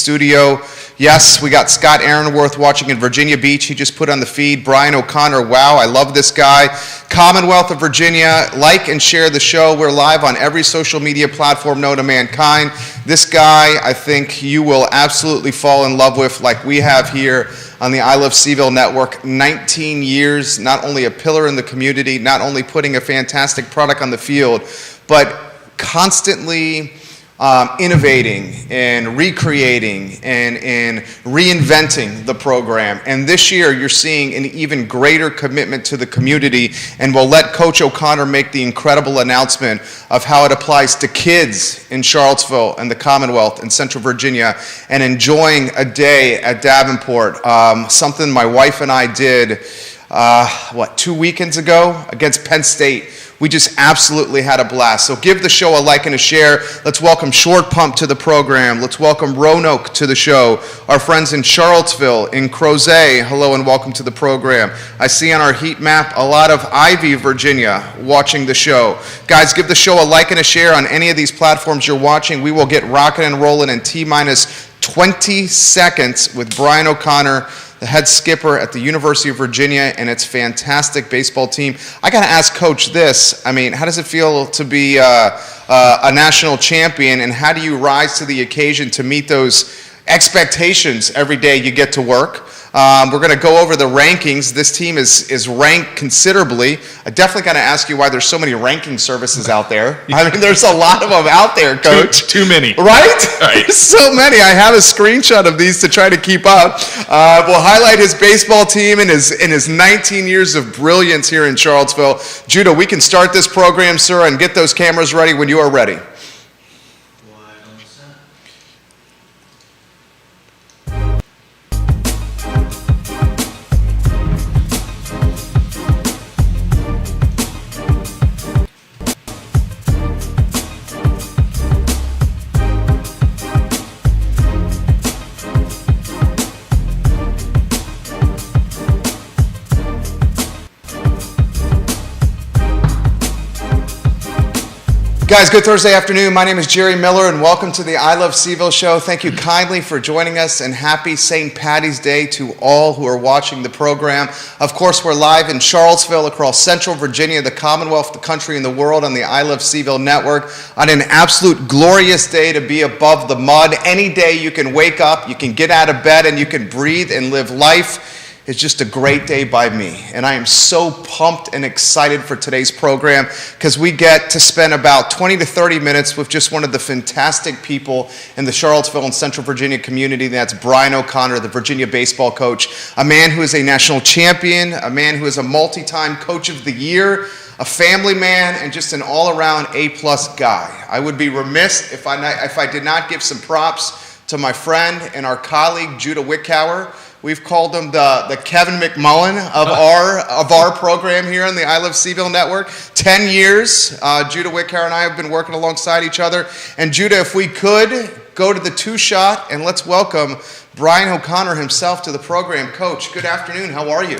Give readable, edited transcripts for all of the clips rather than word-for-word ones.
studio. Yes, we got Scott Aaronworth watching in Virginia Beach. He just put on the feed. Brian O'Connor, wow, I love this guy. Commonwealth of Virginia, like and share the show. We're live on every social media platform known to mankind. This guy, I think you will absolutely fall in love with, like we have here on the I Love Seville Network. 19 years, not only a pillar in the community, not only putting a fantastic product on the field, but constantly innovating and recreating and reinventing the program. And this year you're seeing an even greater commitment to the community, and we'll let Coach O'Connor make the incredible announcement of how it applies to kids in Charlottesville and the Commonwealth and Central Virginia and enjoying a day at Davenport. Something my wife and I did 2 weekends ago against Penn State. We just absolutely had a blast. So give the show a like and a share. Let's welcome Short Pump to the program. Let's welcome Roanoke to the show. Our friends in Charlottesville, in Crozet, hello and welcome to the program. I see on our heat map a lot of Ivy, Virginia watching the show. Guys, give the show a like and a share on any of these platforms you're watching. We will get rocking and rolling in T-minus 20 seconds with Brian O'Connor, the head skipper at the University of Virginia and its fantastic baseball team. I got to ask Coach this. I mean, how does it feel to be a national champion, and how do you rise to the occasion to meet those expectations every day you get to work? We're going to go over the rankings. This team is ranked considerably. I definitely got to ask you why there's so many ranking services out there. I mean, there's a lot of them out there, Coach. Too many. Right? Right. There's so many. I have a screenshot of these to try to keep up. We'll highlight his baseball team and his 19 years of brilliance here in Charlottesville. Judah, we can start this program, sir, and get those cameras ready when you are ready. Guys, good Thursday afternoon. My name is Jerry Miller, and welcome to the I Love Seville show. Thank you kindly for joining us, and happy St. Patty's Day to all who are watching the program. Of course, we're live in Charlottesville, across Central Virginia, the Commonwealth, the country, and the world on the I Love Seville network on an absolute glorious day to be above the mud. Any day you can wake up, you can get out of bed, and you can breathe and live life. It's just a great day by me, and I am so pumped and excited for today's program because we get to spend about 20 to 30 minutes with just one of the fantastic people in the Charlottesville and Central Virginia community. That's Brian O'Connor, the Virginia baseball coach, a man who is a national champion, a man who is a multi-time coach of the year, a family man, and just an all-around A-plus guy. I would be remiss if I did not give some props to my friend and our colleague, Judah Wickower. We've called him the Kevin McMullen of our program here on the I Love Seville Network. 10 years, Judah Wickower and I have been working alongside each other. And Judah, if we could, go to the two-shot and let's welcome Brian O'Connor himself to the program. Coach, good afternoon. How are you?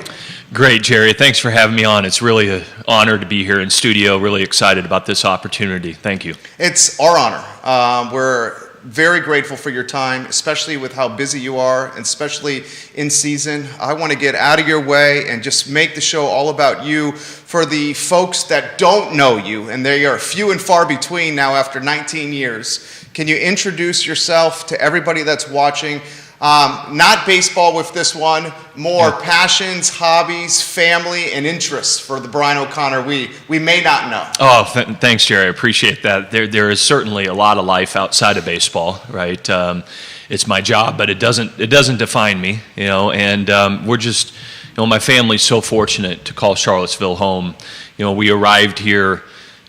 Great, Jerry. Thanks for having me on. It's really an honor to be here in studio. Really excited about this opportunity. Thank you. It's our honor. We're very grateful for your time, especially with how busy you are, and especially in season. I want to get out of your way and just make the show all about you for the folks that don't know you, and they are few and far between now after 19 years. Can you introduce yourself to everybody that's watching? Not baseball with this one, more passions, hobbies, family, and interests for the Brian O'Connor we may not know. Oh, thanks, Jerry. I appreciate that. There is certainly a lot of life outside of baseball, right? It's my job, but it doesn't define me, you know. And we're just, you know, my family's so fortunate to call Charlottesville home. You know, we arrived here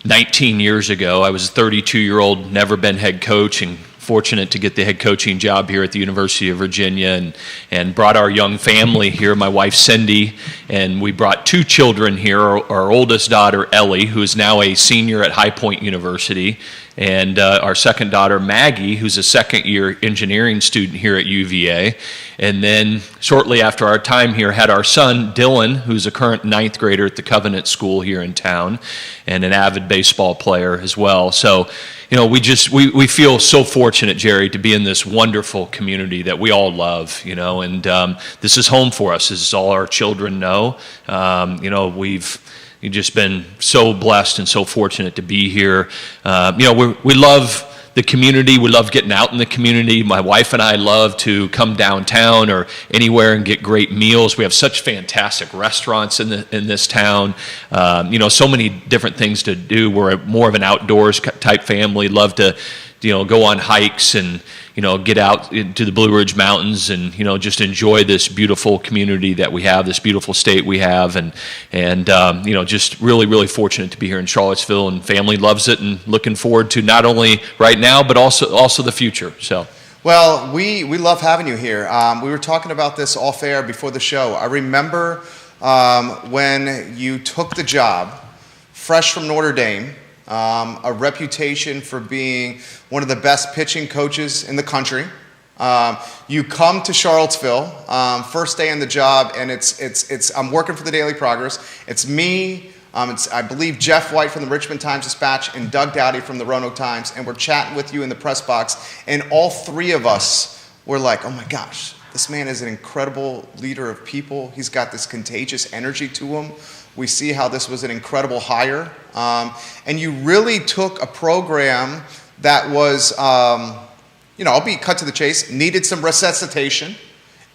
19 years ago. I was a 32-year-old, never been head coach, and fortunate to get the head coaching job here at the University of Virginia, and brought our young family here, my wife Cindy, and we brought two children here, our oldest daughter Ellie, who is now a senior at High Point University, and our second daughter Maggie, who's a second-year engineering student here at UVA. And then shortly after our time here, had our son Dylan, who's a current 9th grader at the Covenant School here in town, and an avid baseball player as well. So, we feel so fortunate, Jerry, to be in this wonderful community that we all love, and this is home for us, as all our children know. We've just been so blessed and so fortunate to be here. We love the community. We love getting out in the community. My wife and I love to come downtown or anywhere and get great meals. We have such fantastic restaurants in this town. So many different things to do. We're more of an outdoors type family. Love to, go on hikes and, get out to the Blue Ridge Mountains and, just enjoy this beautiful community that we have, this beautiful state we have. And just really, really fortunate to be here in Charlottesville, and family loves it and looking forward to not only right now, but also the future. So. Well, we love having you here. We were talking about this off air before the show. I remember when you took the job, fresh from Notre Dame, a reputation for being one of the best pitching coaches in the country. You come to Charlottesville, first day on the job, and it's I'm working for the Daily Progress. It's me, it's I believe Jeff White from the Richmond Times-Dispatch and Doug Dowdy from the Roanoke Times, and we're chatting with you in the press box, and all three of us were like, oh my gosh, this man is an incredible leader of people. He's got this contagious energy to him. We see how this was an incredible hire. And you really took a program that was, I'll be cut to the chase, needed some resuscitation.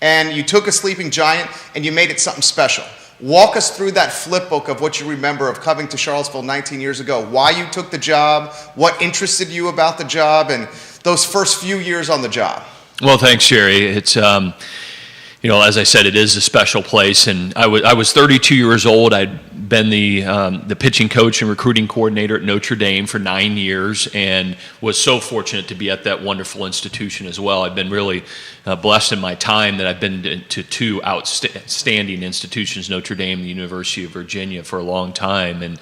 And you took a sleeping giant and you made it something special. Walk us through that flip book of what you remember of coming to Charlottesville 19 years ago, why you took the job, what interested you about the job, and those first few years on the job. Well, thanks, Sherry. It's, as I said, it is a special place. And I was 32 years old. I'd been the pitching coach and recruiting coordinator at Notre Dame for 9 years, and was so fortunate to be at that wonderful institution as well. I've been really blessed in my time that I've been to two outstanding institutions, Notre Dame and the University of Virginia, for a long time. And,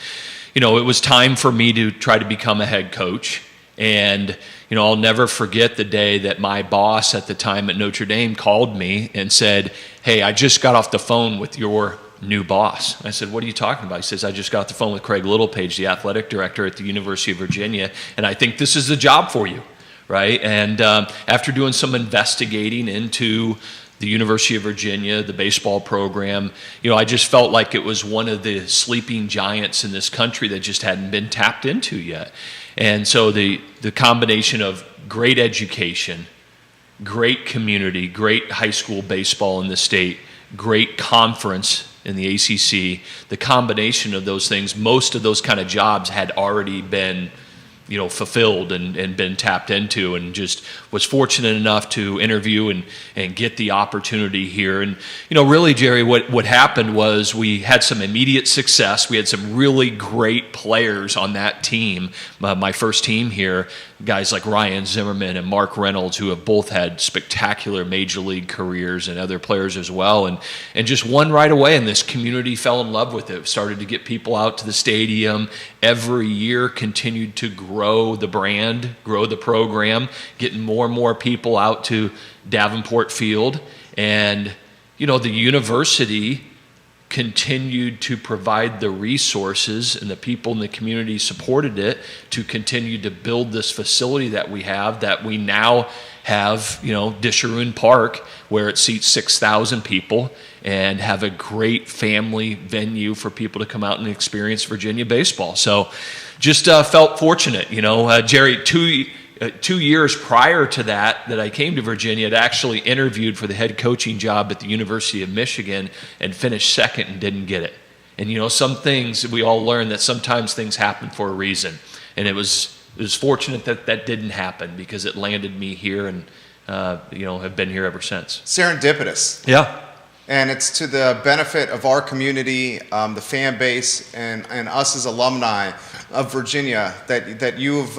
it was time for me to try to become a head coach. And, I'll never forget the day that my boss at the time at Notre Dame called me and said, hey, I just got off the phone with your new boss. I said, what are you talking about? He says, I just got off the phone with Craig Littlepage, the athletic director at the University of Virginia, and I think this is the job for you, right? And after doing some investigating into the University of Virginia, the baseball program, I just felt like it was one of the sleeping giants in this country that just hadn't been tapped into yet. And so the combination of great education, great community, great high school baseball in the state, great conference in the ACC, the combination of those things, most of those kind of jobs had already been fulfilled and been tapped into, and just was fortunate enough to interview and get the opportunity here. And, really, Jerry, what happened was we had some immediate success. We had some really great players on that team, my first team here, guys like Ryan Zimmerman and Mark Reynolds, who have both had spectacular major league careers, and other players as well. And just won right away, and this community fell in love with it. Started to get people out to the stadium. Every year continued to grow the brand, grow the program, getting more and more people out to Davenport Field. And, the university continued to provide the resources, and the people in the community supported it to continue to build this facility that we have, that we now have, Disharoon Park, where it seats 6,000 people, and have a great family venue for people to come out and experience Virginia baseball. So just felt fortunate, Jerry, 2 years prior to that I came to Virginia, I'd actually interviewed for the head coaching job at the University of Michigan and finished second and didn't get it. And some things, we all learn that sometimes things happen for a reason. And it was fortunate that didn't happen, because it landed me here, and have been here ever since. Serendipitous. Yeah. And it's to the benefit of our community, the fan base, and us as alumni of Virginia that you've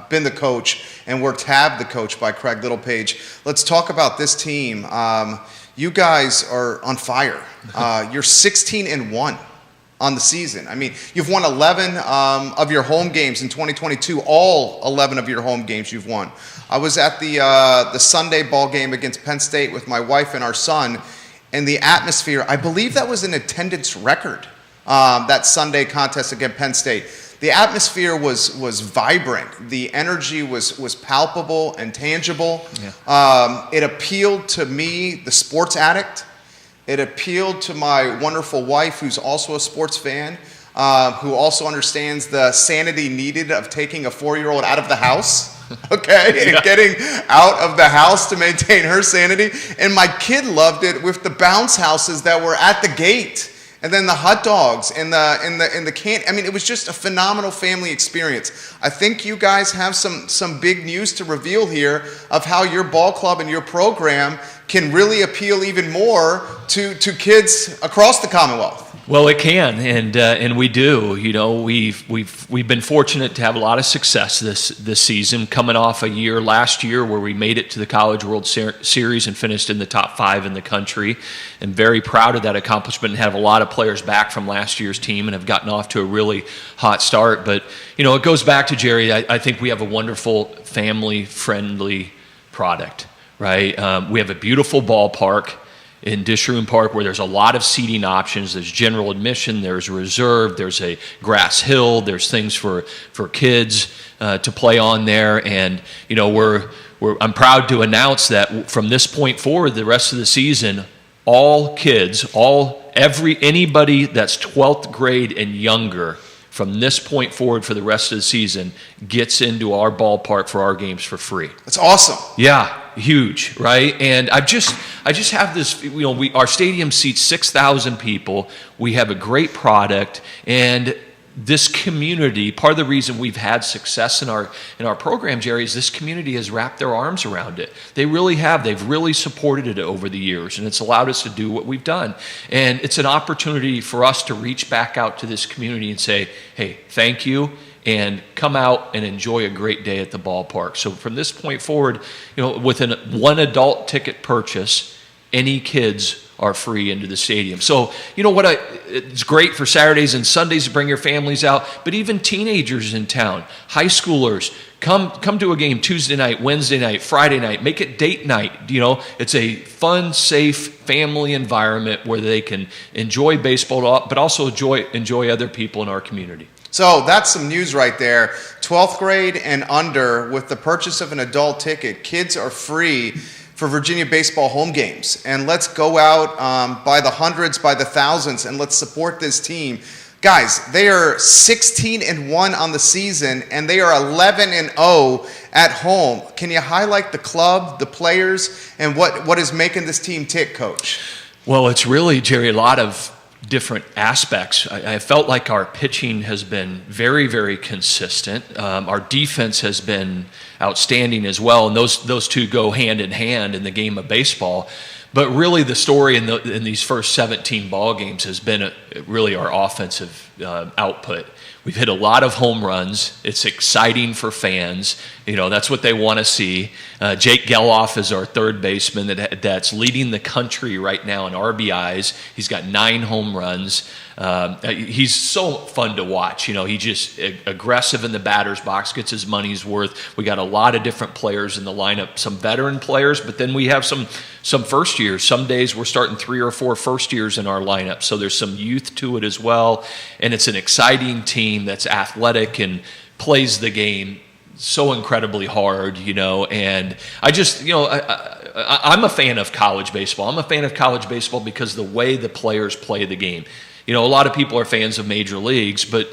been the coach and were tabbed the coach by Craig Littlepage. Let's talk about this team. You guys are on fire. You're 16-1 on the season. I mean, you've won 11 of your home games in 2022. All 11 of your home games you've won. I was at the Sunday ball game against Penn State with my wife and our son. And the atmosphere, I believe that was an attendance record, that Sunday contest against Penn State. The atmosphere was vibrant. The energy was palpable and tangible. Yeah. It appealed to me, the sports addict. It appealed to my wonderful wife, who's also a sports fan, who also understands the sanity needed of taking a 4-year-old out of the house. Okay, and getting out of the house to maintain her sanity. And my kid loved it with the bounce houses that were at the gate, and then the hot dogs and the can. I mean, it was just a phenomenal family experience. I think you guys have some big news to reveal here of how your ball club and your program can really appeal even more to kids across the Commonwealth. Well, it can, and we do. You know, we've been fortunate to have a lot of success this season, coming off a year last year where we made it to the College World Series and finished in the top 5 in the country, and very proud of that accomplishment. And have a lot of players back from last year's team and have gotten off to a really hot start. But you know, it goes back to Jerry. I think we have a wonderful family-friendly product, right? We have a beautiful ballpark in Disharoon Park where there's a lot of seating options. There's general admission, there's reserve, there's a grass hill, there's things for kids to play on there. And you know, I'm proud to announce that from this point forward, the rest of the season, all kids, anybody that's 12th grade and younger, from this point forward for the rest of the season, gets into our ballpark for our games for free. That's awesome. Yeah, huge, right? And I just have this, you know, our stadium seats 6,000 people. We have a great product, and this community, part of the reason we've had success in our program, Jerry, is this community has wrapped their arms around it. They really have. They've really supported it over the years, and it's allowed us to do what we've done. And it's an opportunity for us to reach back out to this community and say, hey, thank you, and come out and enjoy a great day at the ballpark. So from this point forward, you know, with one adult ticket purchase, any kids are free into the stadium. So, you know what, it's great for Saturdays and Sundays to bring your families out, but even teenagers in town, high schoolers, come to a game Tuesday night, Wednesday night, Friday night, make it date night. You know, it's a fun, safe family environment where they can enjoy baseball, but also enjoy other people in our community. So that's some news right there. 12th grade and under, with the purchase of an adult ticket, kids are free for Virginia baseball home games. And let's go out by the hundreds, by the thousands, and let's support this team. Guys, they are 16-1 on the season, and they are 11-0 at home. Can you highlight the club, the players, and what is making this team tick, Coach? Well, it's really, Jerry, a lot of different aspects. I felt like our pitching has been very, very consistent. Our defense has been outstanding as well, and those two go hand in hand in the game of baseball. But really, the story in these first 17 ball games has been really our offensive output. We've hit a lot of home runs. It's exciting for fans. You know, that's what they want to see. Jake Geloff is our third baseman that's leading the country right now in RBIs. He's got 9 home runs. He's so fun to watch. You know, he just aggressive in the batter's box, gets his money's worth. We got a lot of different players in the lineup, some veteran players, but then we have some first years. Some days we're starting 3 or 4 first years in our lineup. So there's some youth to it as well. And it's an exciting team that's athletic and plays the game so incredibly hard, you know. And I just, you know, I'm a fan of college baseball. I'm a fan of college baseball because the way the players play the game. You know, a lot of people are fans of major leagues, but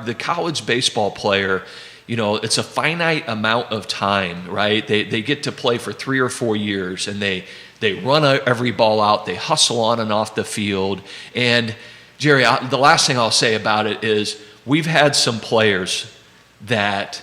the college baseball player, you know, it's a finite amount of time, right? They get to play for 3 or 4 years, and they run every ball out. They hustle on and off the field. And Jerry, the last thing I'll say about it is we've had some players that,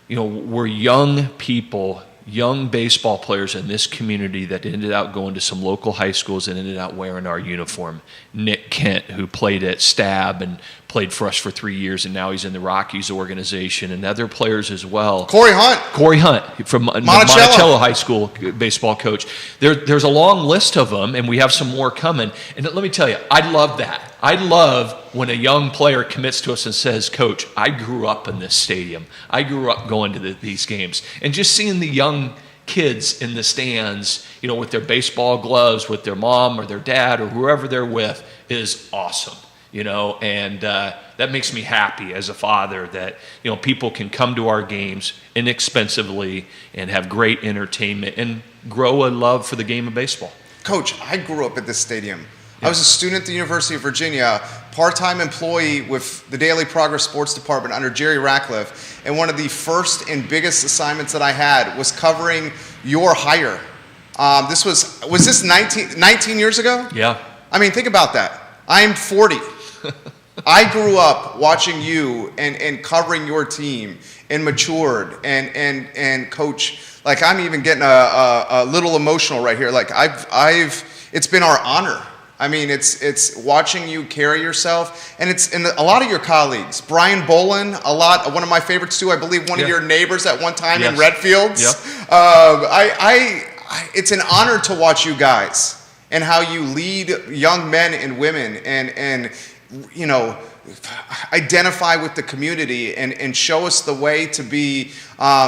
you know, were young people, young baseball players in this community that ended up going to some local high schools and ended up wearing our uniform. Nick Kent, who played at Stab and played for us for 3 years, and now he's in the Rockies organization, and other players as well. Corey Hunt from Monticello High School baseball coach. There's a long list of them, and we have some more coming. And let me tell you, I love that. I love when a young player commits to us and says, Coach, I grew up in this stadium. I grew up going to these games. And just seeing the young kids in the stands, you know, with their baseball gloves, with their mom or their dad or whoever they're with, is awesome. and that makes me happy as a father that, people can come to our games inexpensively and have great entertainment and grow a love for the game of baseball. Coach, I grew up at this stadium. I was a student at the University of Virginia, part-time employee with the Daily Progress Sports Department under Jerry Ratcliffe, and one of the first and biggest assignments that I had was covering your hire. This was this 19 years ago? Yeah. I mean, think about that. I'm 40. I grew up watching you and covering your team and matured and coach. Like, I'm even getting a little emotional right here. Like, it's been our honor. I mean, it's watching you carry yourself, and a lot of your colleagues. Brian Bolin, one of my favorites too. I believe one of your neighbors at one time in Redfields. It's an honor to watch you guys and how you lead young men and women and identify with the community and show us the way to be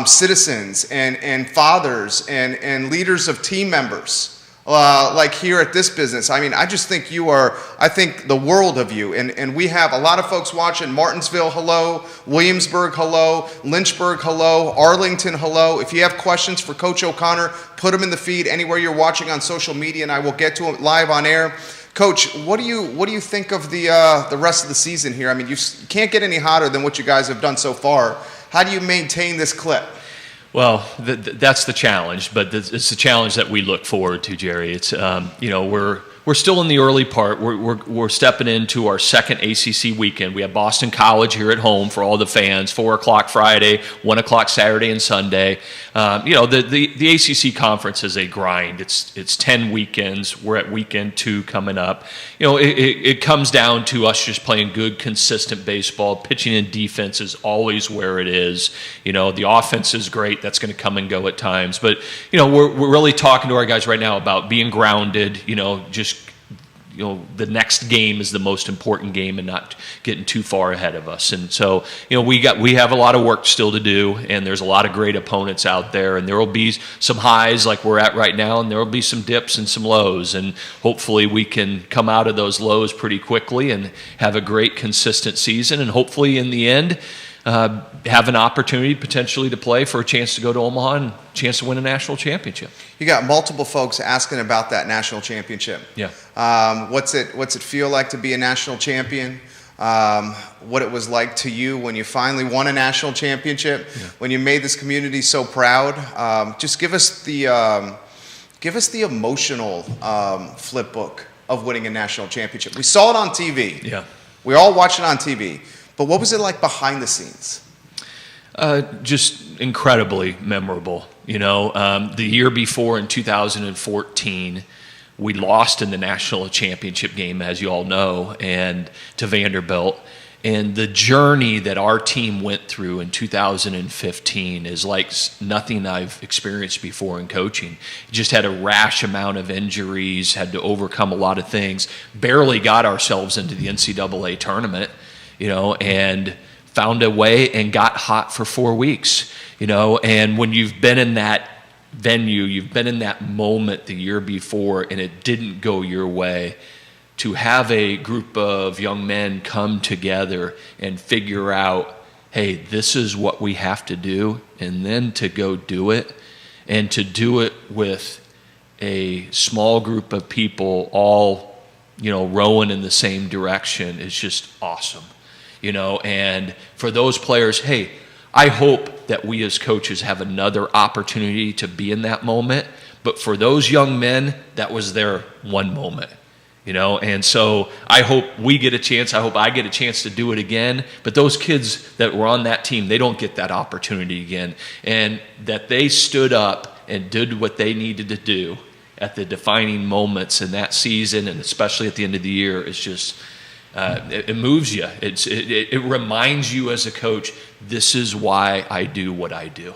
citizens and fathers and leaders of team members. Like here at this business. I mean, I just think I think the world of you. And we have a lot of folks watching. Martinsville, hello. Williamsburg, hello. Lynchburg, hello. Arlington, hello. If you have questions for Coach O'Connor, put them in the feed anywhere you're watching on social media, and I will get to them live on air. Coach, what do you think of the rest of the season here? I mean, you can't get any hotter than what you guys have done so far. How do you maintain this clip? Well, that's the challenge, but it's the challenge that we look forward to, Jerry. It's we're still in the early part. We're stepping into our second ACC weekend. We have Boston College here at home for all the fans. 4:00 Friday, 1:00 Saturday and Sunday. The ACC conference is a grind. It's 10 weekends. We're at weekend 2 coming up. It comes down to us just playing good, consistent baseball. Pitching and defense is always where it is. The offense is great. That's going to come and go at times. But we're really talking to our guys right now about being grounded. The next game is the most important game and not getting too far ahead of us. And so, we have a lot of work still to do, and there's a lot of great opponents out there, and there will be some highs like we're at right now, and there will be some dips and some lows, and hopefully we can come out of those lows pretty quickly and have a great consistent season, and hopefully in the end have an opportunity potentially to play for a chance to go to Omaha and a chance to win a national championship. You got multiple folks asking about that national championship. Yeah. What's it feel like to be a national champion? What it was like to you when you finally won a national championship, when you made this community so proud. Just give us the emotional flip book of winning a national championship. We saw it on TV. Yeah. We all watched it on TV. But what was it like behind the scenes? Just incredibly memorable. The year before in 2014, we lost in the national championship game, as you all know, and to Vanderbilt. And the journey that our team went through in 2015 is like nothing I've experienced before in coaching. Just had a rash amount of injuries, had to overcome a lot of things, barely got ourselves into the NCAA tournament, and found a way and got hot for 4 weeks, and when you've been in that venue, you've been in that moment the year before and it didn't go your way, to have a group of young men come together and figure out, hey, this is what we have to do, and then to go do it, and to do it with a small group of people all, rowing in the same direction is just awesome. And for those players, hey, I hope that we as coaches have another opportunity to be in that moment. But for those young men, that was their one moment, And so I hope we get a chance. I hope I get a chance to do it again. But those kids that were on that team, they don't get that opportunity again. And that they stood up and did what they needed to do at the defining moments in that season, and especially at the end of the year, is just... it moves you. It reminds you as a coach, this is why I do what I do,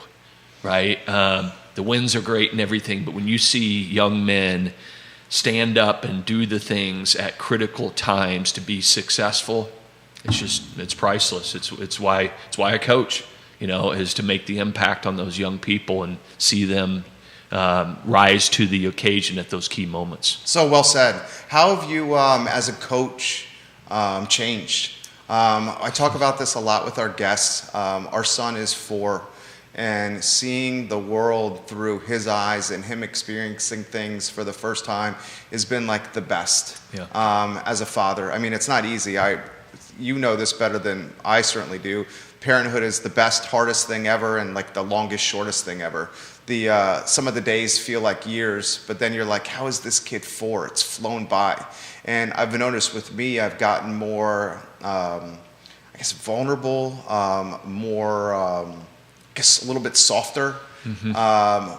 right? The wins are great and everything, but when you see young men stand up and do the things at critical times to be successful, it's priceless. It's why I coach, is to make the impact on those young people and see them rise to the occasion at those key moments. So well said. How have you, as a coach, changed. I talk about this a lot with our guests. Our son is 4, and seeing the world through his eyes and him experiencing things for the first time has been like the best. As a father. I mean, it's not easy. You know this better than I certainly do. Parenthood is the best, hardest thing ever, and like the longest, shortest thing ever. Some of the days feel like years, but then you're like, how is this kid 4? It's flown by. And I've noticed with me, I've gotten more, vulnerable, more, a little bit softer,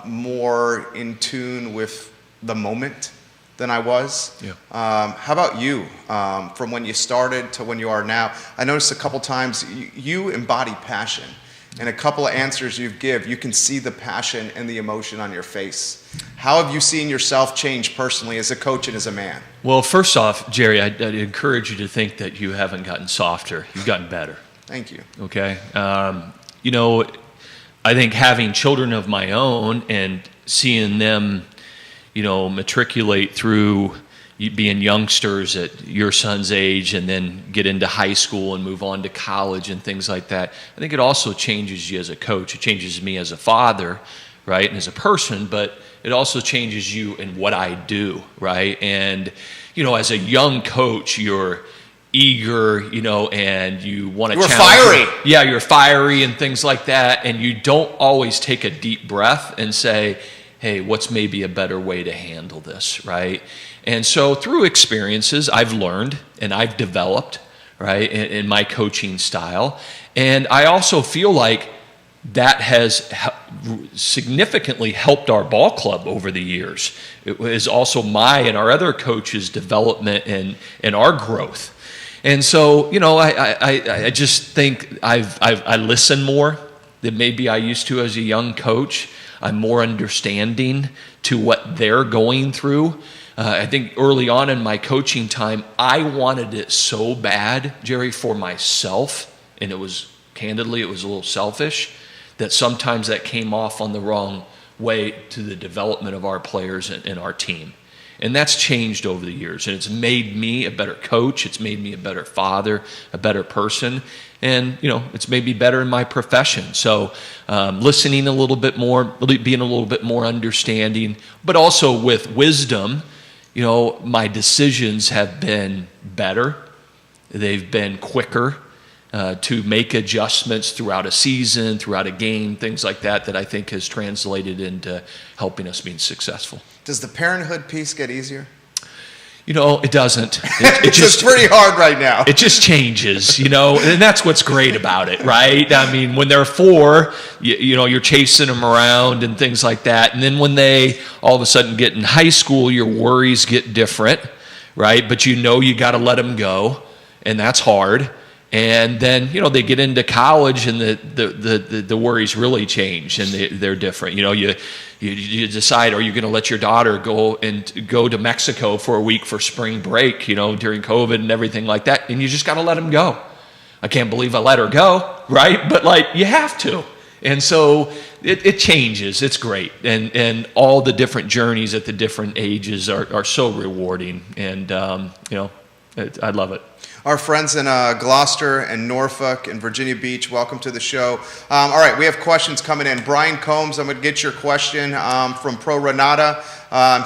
more in tune with the moment than I was. How about you, from when you started to when you are now? I noticed a couple times you embody passion. And a couple of answers you give, you can see the passion and the emotion on your face. How have you seen yourself change personally as a coach and as a man? Well, first off, Jerry, I'd encourage you to think that you haven't gotten softer. You've gotten better. Thank you. Okay? I think having children of my own and seeing them, matriculate through being youngsters at your son's age and then get into high school and move on to college and things like that, I think it also changes you as a coach. It changes me as a father, right, and as a person, but it also changes you in what I do, right? And, as a young coach, you're eager, and you want to challenge. Fiery. Yeah, you're fiery and things like that, and you don't always take a deep breath and say, hey, what's maybe a better way to handle this, right? And so through experiences, I've learned and I've developed, right, in my coaching style. And I also feel like that has significantly helped our ball club over the years. It was also my and our other coaches' development and our growth. And so, I just think I listen more than maybe I used to as a young coach. I'm more understanding to what they're going through. I think early on in my coaching time, I wanted it so bad, Jerry, for myself, and it was a little selfish, that sometimes that came off on the wrong way to the development of our players and our team. And that's changed over the years, and it's made me a better coach, it's made me a better father, a better person, and it's made me better in my profession. So listening a little bit more, being a little bit more understanding, but also with wisdom. My decisions have been better. They've been quicker to make adjustments throughout a season, throughout a game, things like that I think has translated into helping us being successful. Does the parenthood piece get easier? It doesn't. It's just pretty hard right now. It just changes, and that's what's great about it, right? I mean, when they're 4, you're chasing them around and things like that. And then when they all of a sudden get in high school, your worries get different, right? But you got to let them go, and that's hard. And then, they get into college and the worries really change and they're different. You decide, are you going to let your daughter go to Mexico for a week for spring break, during COVID and everything like that. And you just got to let them go. I can't believe I let her go, right? But you have to. And so it changes. It's great. And all the different journeys at the different ages are so rewarding. And, I love it. Our friends in Gloucester and Norfolk and Virginia Beach, welcome to the show. All right, we have questions coming in. Brian Combs, I'm going to get your question from Pro Renata.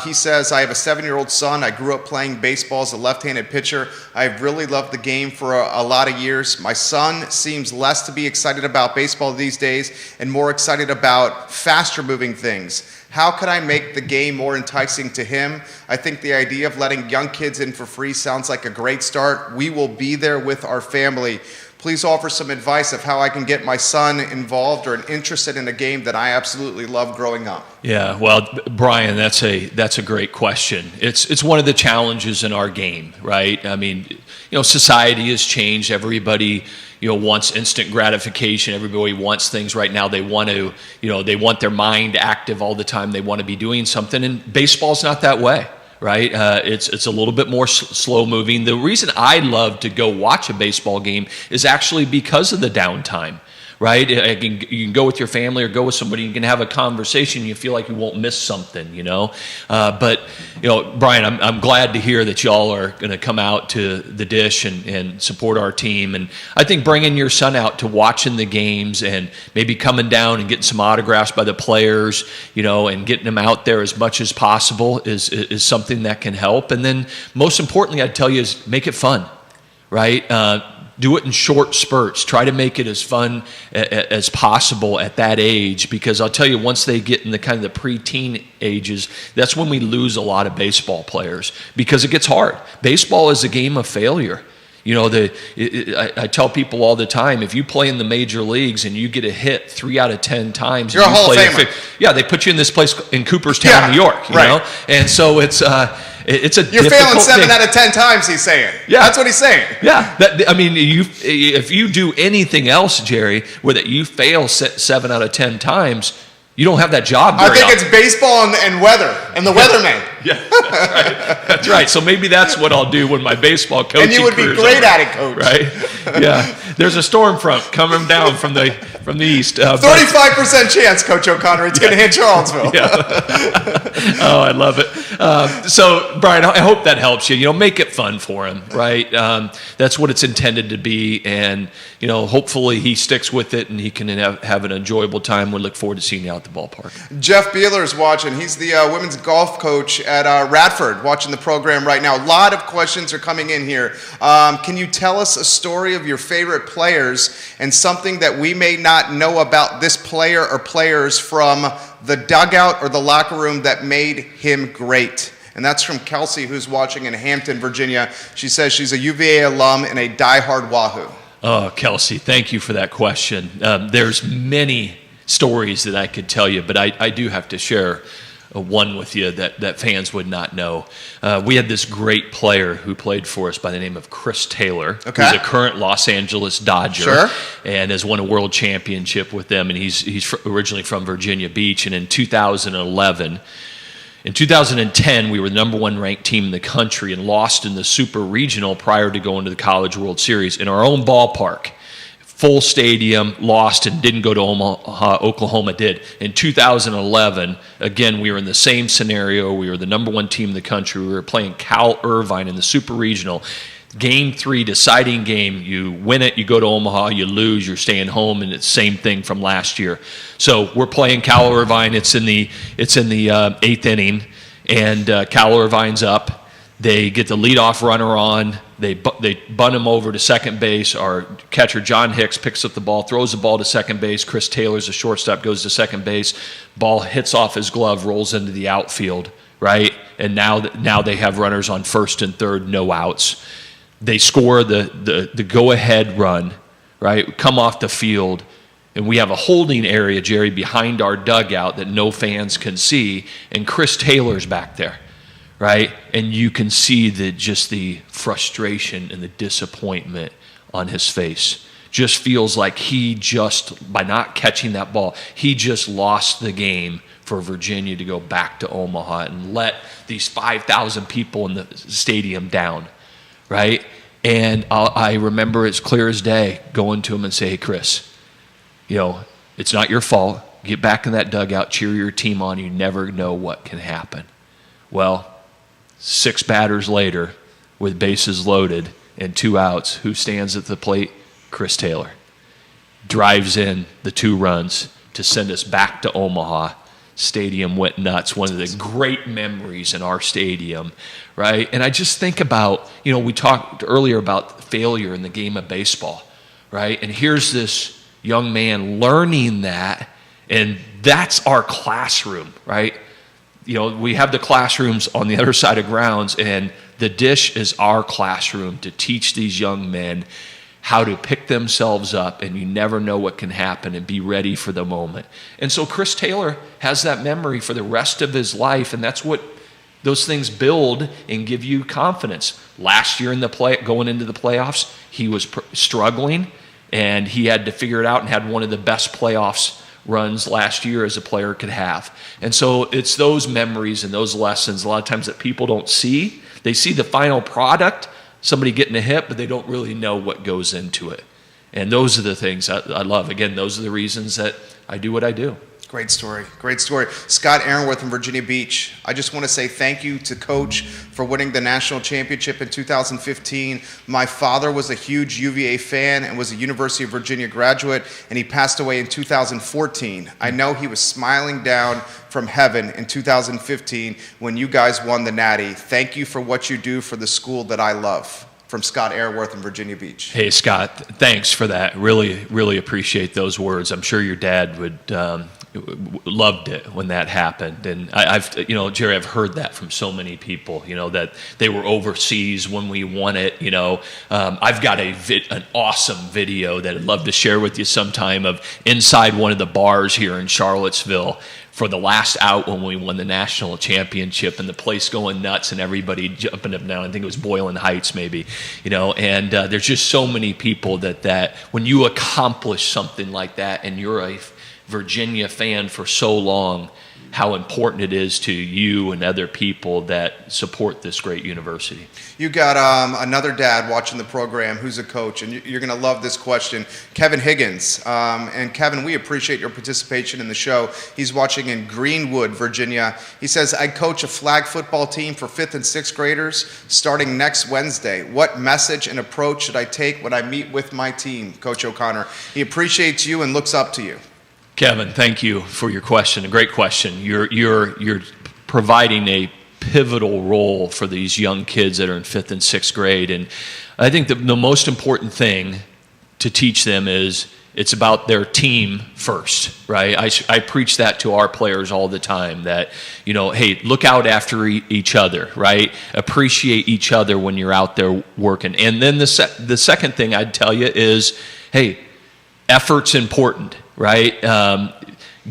He says, I have a 7-year-old son. I grew up playing baseball as a left-handed pitcher. I've really loved the game for a lot of years. My son seems less to be excited about baseball these days and more excited about faster-moving things. How can I make the game more enticing to him? I think the idea of letting young kids in for free sounds like a great start. We will be there with our family. Please offer some advice of how I can get my son involved or interested in a game that I absolutely loved growing up. Yeah, well, Brian, that's a great question. It's one of the challenges in our game, right? I mean, society has changed. Everybody, wants instant gratification. Everybody wants things right now. They want to, they want their mind active all the time. They want to be doing something, and baseball's not that way. Right? It's a little bit more slow moving. The reason I love to go watch a baseball game is actually because of the downtime, right? You can go with your family or go with somebody. You can have a conversation. You feel like you won't miss something, you know. But Brian, I'm glad to hear that y'all are going to come out to the Dish and support our team. And I think bringing your son out to watching the games and maybe coming down and getting some autographs by the players, and getting them out there as much as possible is something that can help. And then most importantly, I'd tell you, is make it fun, right? Do it in short spurts. Try to make it as fun as possible at that age, because I'll tell you, once they get in the kind of the preteen ages, that's when we lose a lot of baseball players, because it gets hard. Baseball is a game of failure. I tell people all the time, if you play in the major leagues and you get a hit 3 out of 10 times, you're a Hall of Famer. Yeah, they put you in this place in Cooperstown, New York. You know, and so it's a you're failing 7 out of 10 times. He's saying, yeah, that's what he's saying. Yeah, if you do anything else, Jerry, where that you fail 7 out of 10 times, you don't have that job very often. It's baseball and weather and the weatherman. Yeah, that's right. That's right. So maybe that's what I'll do when my baseball coaching and you would be great at it, Coach. Right? Yeah. There's a storm front coming down from the east. 35% chance, Coach O'Connor, it's going to hit Charlottesville. Yeah. Oh, I love it. So, Brian, I hope that helps you. Make it fun for him, right? That's what it's intended to be, and hopefully he sticks with it and he can have an enjoyable time. We look forward to seeing you out at the ballpark. Jeff Beeler's watching. He's the women's golf coach at Radford, watching the program right now. A lot of questions are coming in here. Can you tell us a story of your favorite players and something that we may not know about this player or players from the dugout or the locker room that made him great? And that's from Kelsey, who's watching in Hampton, Virginia. She says she's a UVA alum and a diehard Wahoo. Oh, Kelsey, thank you for that question. There's many stories that I could tell you, but I do have to share one with you that fans would not know. We had this great player who played for us by the name of Chris Taylor, who's a current Los Angeles Dodger, and has won a world championship with them, and he's originally from Virginia Beach. And in 2010, we were the number 1 ranked team in the country and lost in the Super Regional prior to going to the College World Series in our own ballpark. Full stadium, lost, and didn't go to Omaha. Oklahoma did. In 2011, again, we were in the same scenario. We were the number 1 team in the country. We were playing Cal Irvine in the Super Regional. Game 3, deciding game. You win it, you go to Omaha. You lose, you're staying home, and it's the same thing from last year. So we're playing Cal Irvine. It's in the 8th inning, and Cal Irvine's up. They get the leadoff runner on. They bunt him over to second base. Our catcher, John Hicks, picks up the ball, throws the ball to second base. Chris Taylor's a shortstop, goes to second base. Ball hits off his glove, rolls into the outfield, right? And now they have runners on first and third, no outs. They score the go-ahead run, right? Come off the field, and we have a holding area, Jerry, behind our dugout that no fans can see, and Chris Taylor's back there. Right? And you can see just the frustration and the disappointment on his face. Just feels like by not catching that ball, he just lost the game for Virginia to go back to Omaha and let these 5,000 people in the stadium down. Right? And I remember it's clear as day going to him and say, hey, Chris, it's not your fault. Get back in that dugout, cheer your team on. You never know what can happen. Well, 6 batters later, with bases loaded and 2 outs, who stands at the plate? Chris Taylor. Drives in the 2 runs to send us back to Omaha. Stadium went nuts. One of the great memories in our stadium, right? And I just think about, we talked earlier about failure in the game of baseball, right? And here's this young man learning that, and that's our classroom, right? We have the classrooms on the other side of grounds, and the Dish is our classroom to teach these young men how to pick themselves up, and you never know what can happen, and be ready for the moment. And so Chris Taylor has that memory for the rest of his life, and that's what those things build and give you confidence. Last year going into the playoffs, he was struggling, and he had to figure it out and had one of the best playoffs runs last year as a player could have. And so it's those memories and those lessons a lot of times that people don't see. They see the final product, somebody getting a hit, but they don't really know what goes into it. And those are the things I love. Again, those are the reasons that I do what I do. Great story. Great story. Scott Aaronworth from Virginia Beach. I just want to say thank you to Coach for winning the national championship in 2015. My father was a huge UVA fan and was a University of Virginia graduate, and he passed away in 2014. I know he was smiling down from heaven in 2015 when you guys won the Natty. Thank you for what you do for the school that I love. From Scott Aaronworth in Virginia Beach. Hey, Scott, thanks for that. Really, really appreciate those words. I'm sure your dad would loved it when that happened. And I've, Jerry, I've heard that from so many people, that they were overseas when we won it. I've got an awesome video that I'd love to share with you sometime of inside one of the bars here in Charlottesville for the last out when we won the national championship, and the place going nuts and everybody jumping up and down. I think it was Boylan Heights maybe, and there's just so many people that when you accomplish something like that and you're a Virginia fan for so long, how important it is to you and other people that support this great university. You got another dad watching the program who's a coach, and you're going to love this question. Kevin Higgins. And Kevin, we appreciate your participation in the show. He's watching in Greenwood, Virginia. He says, I coach a flag football team for 5th and 6th graders starting next Wednesday. What message and approach should I take when I meet with my team, Coach O'Connor? He appreciates you and looks up to you. Kevin, thank you for your question. A great question. You're providing a pivotal role for these young kids that are in 5th and 6th grade. And I think the most important thing to teach them is it's about their team first, right? I preach that to our players all the time that, hey, look out after each other, right? Appreciate each other when you're out there working. And then the second thing I'd tell you is, hey, effort's important. Right?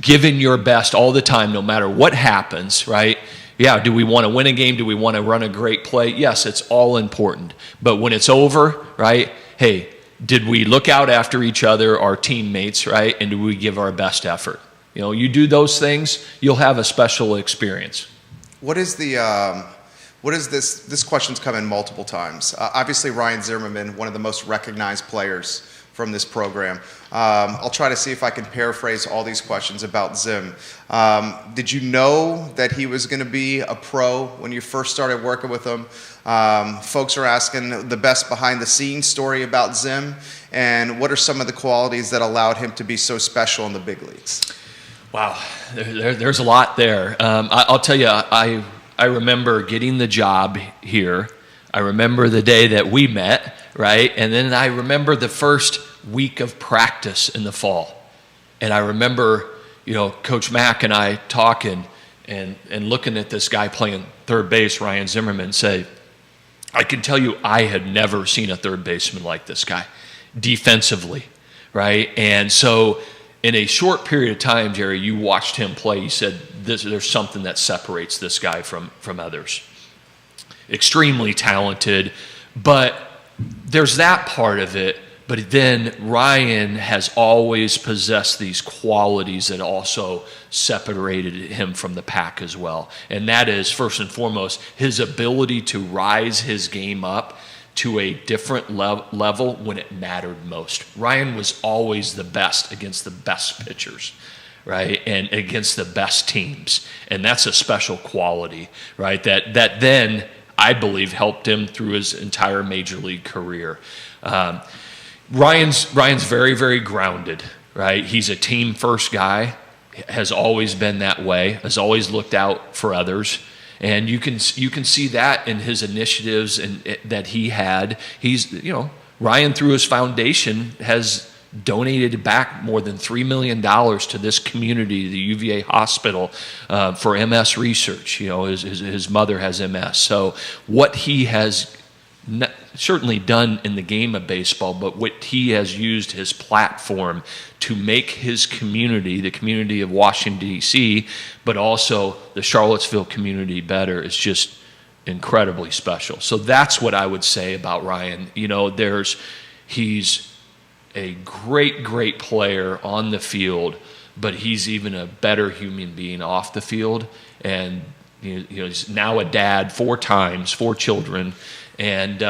Giving your best all the time, no matter what happens, right? Yeah, do we want to win a game? Do we want to run a great play? Yes, it's all important. But when it's over, right? Hey, did we look out after each other, our teammates, right? And do we give our best effort? You do those things, you'll have a special experience. What is this? This question's come in multiple times. Obviously, Ryan Zimmerman, one of the most recognized players from this program. I'll try to see if I can paraphrase all these questions about Zim. Did you know that he was going to be a pro when you first started working with him? Folks are asking the best behind-the-scenes story about Zim, and what are some of the qualities that allowed him to be so special in the big leagues? Wow, there's a lot there. I'll tell you, I remember getting the job here. I remember the day that we met, right? And then I remember the first week of practice in the fall. And I remember, Coach Mack and I talking and looking at this guy playing third base, Ryan Zimmerman, say, I can tell you I had never seen a third baseman like this guy defensively, right? And so in a short period of time, Jerry, you watched him play. You said, there's something that separates this guy from others. Extremely talented, but there's that part of it. But then Ryan has always possessed these qualities that also separated him from the pack as well. And that is, first and foremost, his ability to rise his game up to a different level when it mattered most. Ryan was always the best against the best pitchers, right? And against the best teams. And that's a special quality, right? That then, I believe, helped him through his entire major league career. Ryan's very, very grounded, right? He's a team-first guy, has always been that way, has always looked out for others. And you can see that in his initiatives and that he had. Ryan, through his foundation, has donated back more than $3 million to this community, the UVA hospital, for MS research. His mother has MS. So what he has certainly done in the game of baseball, but what he has used his platform to make his community, the community of Washington, D.C., but also the Charlottesville community better is just incredibly special. So that's what I would say about Ryan. He's a great, great player on the field, but he's even a better human being off the field. And he's now a dad 4 times, 4 children. And,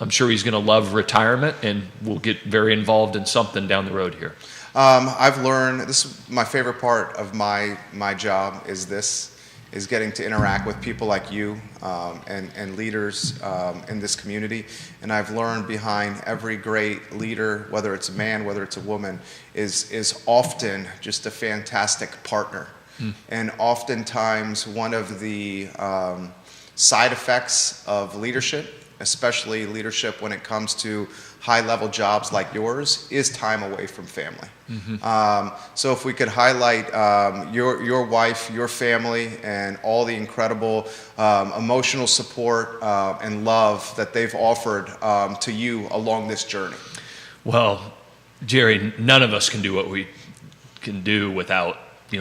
I'm sure he's going to love retirement, and will get very involved in something down the road here. I've learned, this is my favorite part of my job is getting to interact with people like you and leaders in this community. And I've learned behind every great leader, whether it's a man, whether it's a woman, is often just a fantastic partner. And oftentimes one of the side effects of leadership, especially leadership when it comes to high-level jobs like yours, is time away from family. So if we could highlight your wife, your family, and all the incredible emotional support and love that they've offered to you along this journey. Well, Jerry, none of us can do what we can do without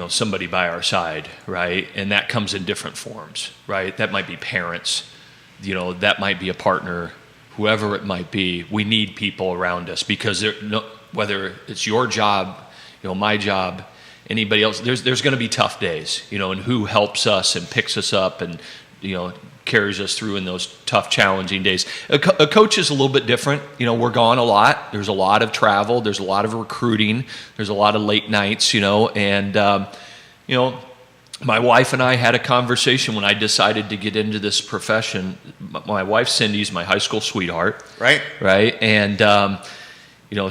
somebody by our side, right? And that comes in different forms, right? That might be parents, that might be a partner, whoever it might be. We need people around us, because whether it's your job, my job, anybody else, there's going to be tough days, and who helps us and picks us up and carries us through in those tough, challenging days. A coach is a little bit different. We're gone a lot. There's a lot of travel. There's a lot of recruiting. There's a lot of late nights. And my wife and I had a conversation when I decided to get into this profession. My wife, Cindy's my high school sweetheart. Right. Right. And,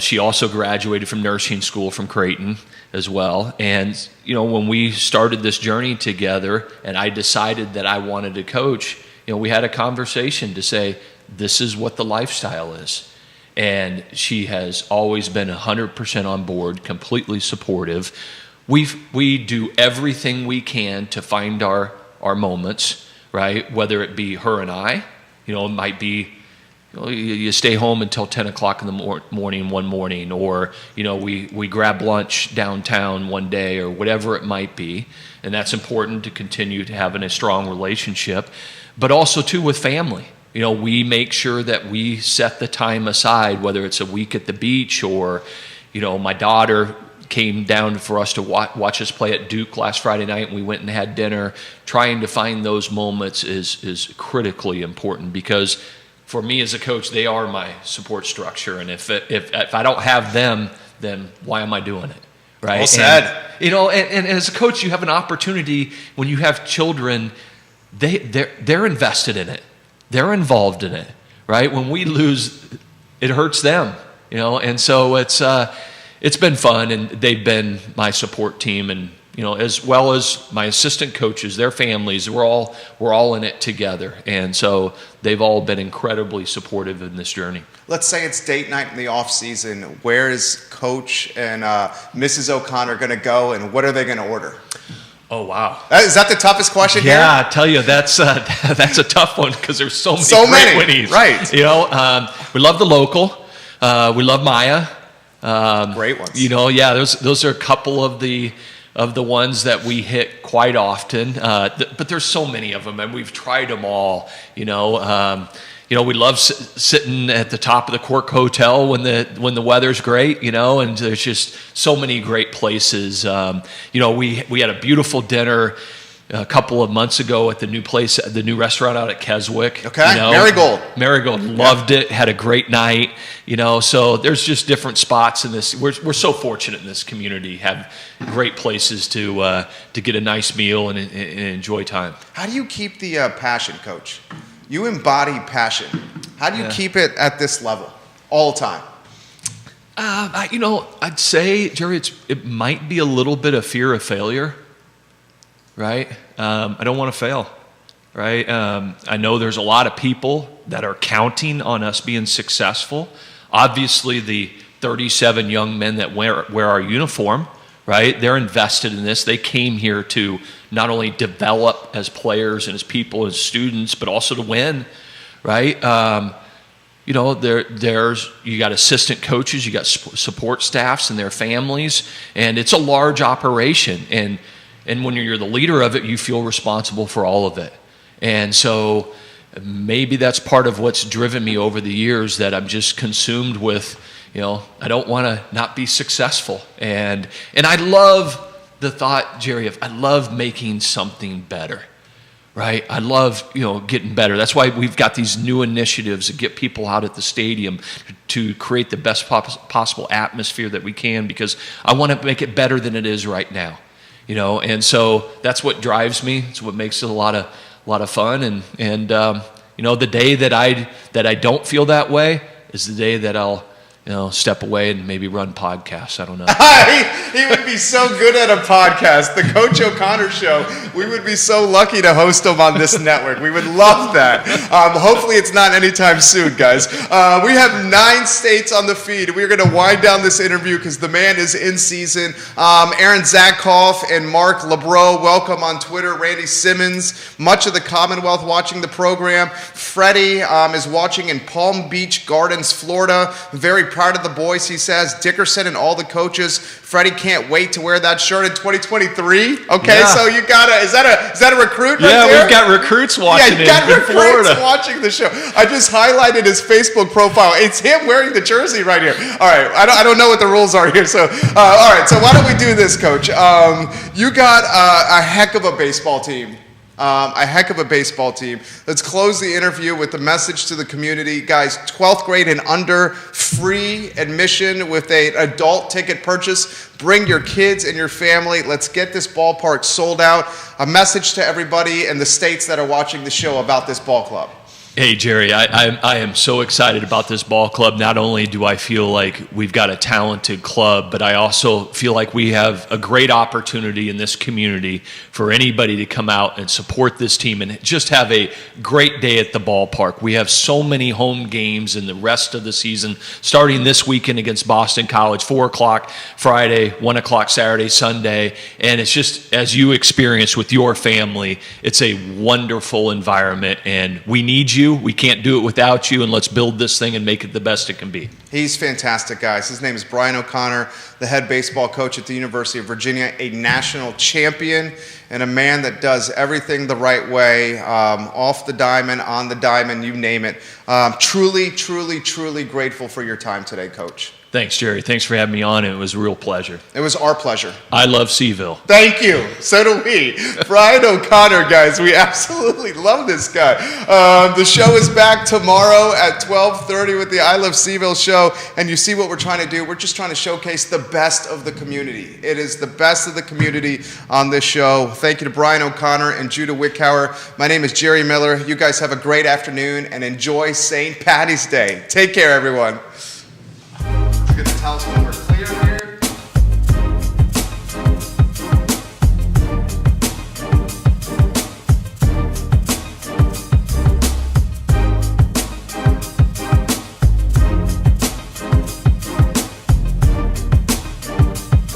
she also graduated from nursing school from Creighton as well. And, when we started this journey together and I decided that I wanted to coach, we had a conversation to say, this is what the lifestyle is. And she has always been 100% on board, completely supportive. We do everything we can to find our moments, right? Whether it be her and I, it might be, you stay home until 10 o'clock in the morning one morning, or, we grab lunch downtown one day, or whatever it might be. And that's important to continue to having a strong relationship, but also too with family. We make sure that we set the time aside, whether it's a week at the beach, or, my daughter came down for us to watch us play at Duke last Friday night, and we went and had dinner. Trying to find those moments is critically important, because for me as a coach, they are my support structure. And if I don't have them, then why am I doing it? Right? Well said. And as a coach, you have an opportunity when you have children. They're invested in it. They're involved in it. Right? When we lose, it hurts them. And so it's been fun, and they've been my support team, and as well as my assistant coaches, their families. We're all in it together, and so they've all been incredibly supportive in this journey. Let's say it's date night in the off season. Where is Coach and Mrs. O'Connor going to go, and what are they going to order? Oh, wow! Is that the toughest question here? Yeah, I tell you, that's a tough one, because there's so many great Winnies. Right? We love the local. We love Maya. Great ones. Those are a couple of the ones that we hit quite often. But there's so many of them, and we've tried them all. We love sitting at the top of the Cork Hotel when the weather's great. And there's just so many great places. We had a beautiful dinner a couple of months ago at the new restaurant out at Keswick. Okay, Marigold. Loved it. Had a great night. So there's just different spots in this. We're so fortunate in this community, have great places to get a nice meal and enjoy time. How do you keep the passion, Coach? You embody passion. How do you keep it at this level all the time? I'd say, Jerry, it might be a little bit of fear of failure. Right? I don't want to fail, right? I know there's a lot of people that are counting on us being successful. Obviously, the 37 young men that wear our uniform, right? They're invested in this. They came here to not only develop as players and as people, as students, but also to win, right? There's you got assistant coaches, you got support staffs and their families, and it's a large operation. And when you're the leader of it, you feel responsible for all of it. And so maybe that's part of what's driven me over the years, that I'm just consumed with, I don't want to not be successful. And I love the thought, Jerry, I love making something better, right? I love, getting better. That's why we've got these new initiatives to get people out at the stadium to create the best possible atmosphere that we can, because I want to make it better than it is right now, And so that's what drives me. It's what makes it a lot of fun. And the day that I don't feel that way is the day that I'll step away and maybe run podcasts. I don't know. He would be so good at a podcast. The Coach O'Connor Show. We would be so lucky to host him on this network. We would love that. Hopefully it's not anytime soon, guys. We have 9 states on the feed. We're going to wind down this interview because the man is in season. Aaron Zakhoff and Mark LeBreau, welcome on Twitter. Randy Simmons, much of the Commonwealth watching the program. Freddie is watching in Palm Beach Gardens, Florida. Very proud of the boys, he says. Dickerson and all the coaches. Freddie can't wait to wear that shirt in 2023. Okay, yeah. So you gotta, is that a recruit right there? Yeah, we've got recruits watching you got in recruits Florida. watching the show. I just highlighted his Facebook profile. It's him wearing the jersey right here. All right, I don't know what the rules are here. So, all right, so why don't we do this, Coach? You got a heck of a baseball team. Let's close the interview with the message to the community. Guys, 12th grade and under, free admission with an adult ticket purchase. Bring your kids and your family. Let's get this ballpark sold out. A message to everybody in the states that are watching the show about this ball club. Hey, Jerry, I am so excited about this ball club. Not only do I feel like we've got a talented club, but I also feel like we have a great opportunity in this community for anybody to come out and support this team and just have a great day at the ballpark. We have so many home games in the rest of the season, starting this weekend against Boston College, 4 o'clock Friday, 1 o'clock Saturday, Sunday. And it's just, as you experience with your family, it's a wonderful environment, and we need you. We can't do it without you, and let's build this thing and make it the best it can be. He's fantastic, guys. His name is Brian O'Connor, the head baseball coach at the University of Virginia, a national champion, and a man that does everything the right way, off the diamond, on the diamond, you name it. Truly, truly, truly grateful for your time today, Coach. Thanks, Jerry. Thanks for having me on. It was a real pleasure. It was our pleasure. I love Seville. Thank you. So do we. Brian O'Connor, guys. We absolutely love this guy. The show is back tomorrow at 12:30 with the I Love Seville show. And you see what we're trying to do. We're just trying to showcase the best of the community. It is the best of the community on this show. Thank you to Brian O'Connor and Judah Wickhauer. My name is Jerry Miller. You guys have a great afternoon and enjoy St. Patty's Day. Take care, everyone.